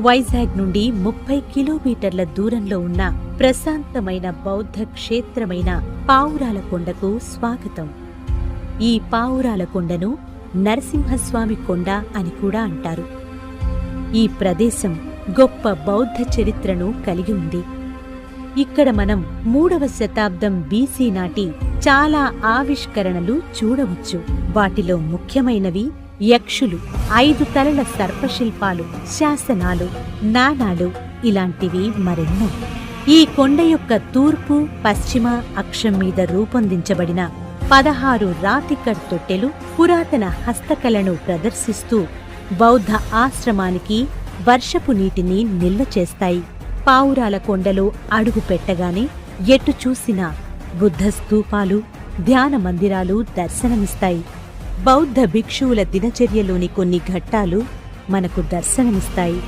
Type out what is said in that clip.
వైజాగ్ నుండి 30 కిలోమీటర్ల దూరంలో ఉన్న ప్రశాంతమైన బౌద్ధ క్షేత్రమైన పావురాలకొండకు స్వాగతం. ఈ పావురాలకొండను నరసింహస్వామి కొండ అని కూడా అంటారు. ఈ ప్రదేశం గొప్ప బౌద్ధ చరిత్రను కలిగి ఉంది. ఇక్కడ మనం 3వ శతాబ్దం బీసీ నాటి చాలా ఆవిష్కరణలు చూడవచ్చు. వాటిలో ముఖ్యమైనవి యక్షులు, 5 తలల సర్పశిల్పాలు, శాసనాలు, నాణాలు ఇలాంటివి మరెన్నో. ఈ కొండ యొక్క తూర్పు, పశ్చిమ అక్షం మీద రూపొందించబడిన 16 రాతికర్ తొట్టెలు పురాతన హస్తకళను ప్రదర్శిస్తూ బౌద్ధ ఆశ్రమానికి వర్షపు నీటిని నిల్వ చేస్తాయి. పావురాలకొండలో అడుగు పెట్టగానే ఎటు చూసినా బుద్ధ స్తూపాలు, ధ్యాన మందిరాలు దర్శనమిస్తాయి. బౌద్ధ భిక్షువుల దినచర్యలోని కొన్ని ఘట్టాలు మనకు దర్శనమిస్తాయి.